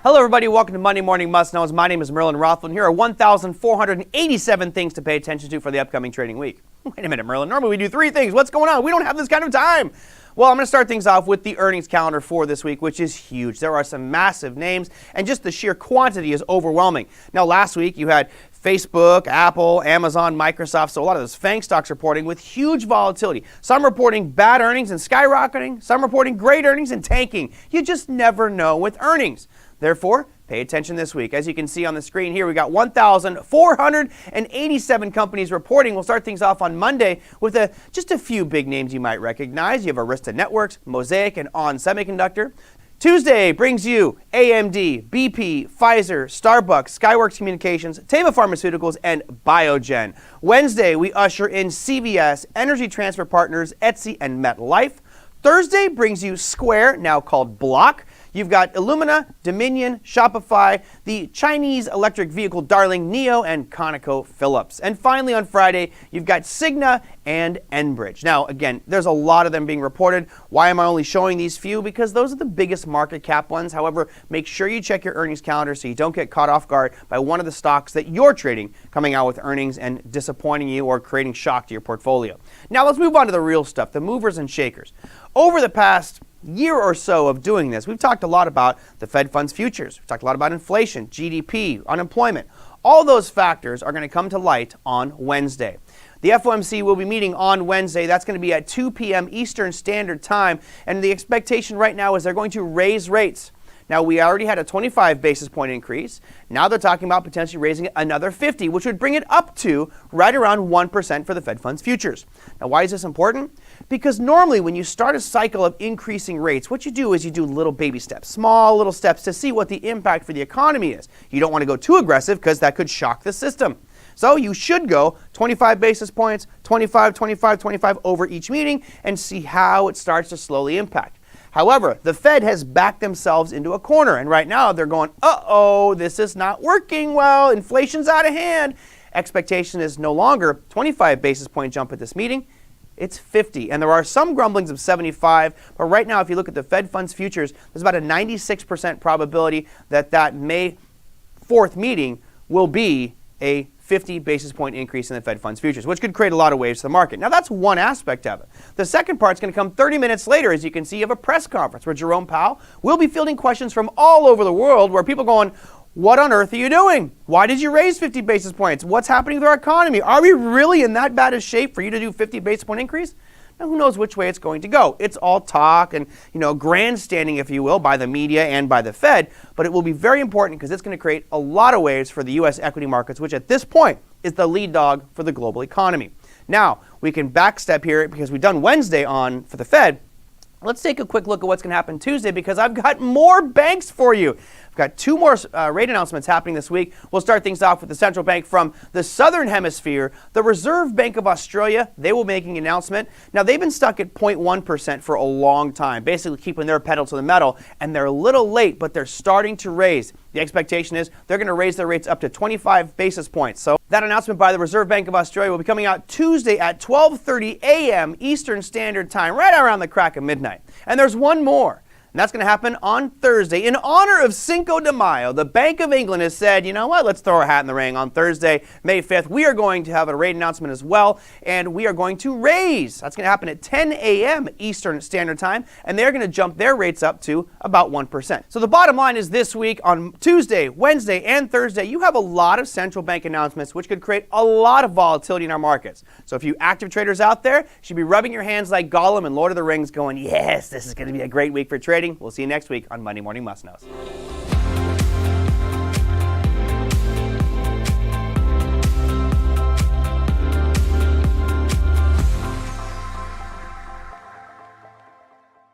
Hello everybody, welcome to Monday Morning Must Knows. My name is Merlin Rothland. Here are 1,487 things to pay attention to for the upcoming trading week. Wait a minute, Merlin. Normally we do 3 things. What's going on? We don't have this kind of time. Well, I'm going to start things off with the earnings calendar for this week, which is huge. There are some massive names, and just the sheer quantity is overwhelming. Now, last week you had Facebook, Apple, Amazon, Microsoft, so a lot of those FANG stocks reporting with huge volatility. Some reporting bad earnings and skyrocketing, some reporting great earnings and tanking. You just never know with earnings. Therefore, pay attention this week. As you can see on the screen here, we got 1,487 companies reporting. We'll start things off on Monday with just a few big names you might recognize. You have Arista Networks, Mosaic, and ON Semiconductor. Tuesday brings you AMD, BP, Pfizer, Starbucks, Skyworks Communications, Teva Pharmaceuticals, and Biogen. Wednesday, we usher in CVS, Energy Transfer Partners, Etsy, and MetLife. Thursday brings you Square, now called Block. You've got Illumina, Dominion, Shopify, the Chinese electric vehicle darling NIO, and ConocoPhillips. And finally on Friday, you've got Cigna and Enbridge. Now, again, there's a lot of them being reported. Why am I only showing these few? Because those are the biggest market cap ones. However, make sure you check your earnings calendar so you don't get caught off guard by one of the stocks that you're trading coming out with earnings and disappointing you or creating shock to your portfolio. Now, let's move on to the real stuff, the movers and shakers. Over the past year or so of doing this, we've talked a lot about the Fed funds futures. We've talked a lot about inflation, GDP, unemployment. All those factors are going to come to light on Wednesday. The FOMC will be meeting on Wednesday. That's going to be at 2 p.m. Eastern Standard Time. And the expectation right now is they're going to raise rates. Now, we already had a 25 basis point increase. Now they're talking about potentially raising it another 50, which would bring it up to right around 1% for the Fed funds futures. Now, why is this important? Because normally when you start a cycle of increasing rates, what you do is you do little baby steps, small little steps to see what the impact for the economy is. You don't want to go too aggressive because that could shock the system. So you should go 25 basis points, 25, 25, 25 over each meeting and see how it starts to slowly impact. However, the Fed has backed themselves into a corner, and right now they're going, uh-oh, this is not working well, inflation's out of hand. Expectation is no longer 25 basis point jump at this meeting, it's 50. And there are some grumblings of 75, but right now if you look at the Fed funds futures, there's about a 96% probability that that May 4th meeting will be a 50 basis point increase in the Fed funds futures, which could create a lot of waves to the market. Now, that's one aspect of it. The second part is going to come 30 minutes later. As you can see, you have a press conference where Jerome Powell will be fielding questions from all over the world where people are going, what on earth are you doing? Why did you raise 50 basis points? What's happening with our economy? Are we really in that bad a shape for you to do 50 basis point increase? Now, who knows which way it's going to go? It's all talk and, grandstanding, if you will, by the media and by the Fed, but it will be very important because it's going to create a lot of waves for the U.S. equity markets, which at this point is the lead dog for the global economy. Now, we can backstep here because we've done Wednesday on for the Fed. Let's take a quick look at what's going to happen Tuesday because I've got more banks for you. I've got 2 more rate announcements happening this week. We'll start things off with the central bank from the Southern Hemisphere. The Reserve Bank of Australia, they will be making an announcement. Now, they've been stuck at 0.1% for a long time, basically keeping their pedal to the metal, and they're a little late, but they're starting to raise. The expectation is they're going to raise their rates up to 25 basis points. So that announcement by the Reserve Bank of Australia will be coming out Tuesday at 12:30 a.m. Eastern Standard Time, right around the crack of midnight. And there's one more. And that's going to happen on Thursday. In honor of Cinco de Mayo, the Bank of England has said, you know what, let's throw our hat in the ring. On Thursday, May 5th, we are going to have a rate announcement as well, and we are going to raise. That's going to happen at 10 a.m. Eastern Standard Time, and they're going to jump their rates up to about 1%. So the bottom line is this week, on Tuesday, Wednesday, and Thursday, you have a lot of central bank announcements, which could create a lot of volatility in our markets. So if you active traders out there, you should be rubbing your hands like Gollum in Lord of the Rings going, yes, this is going to be a great week for trading. We'll see you next week on Monday Morning Must Knows.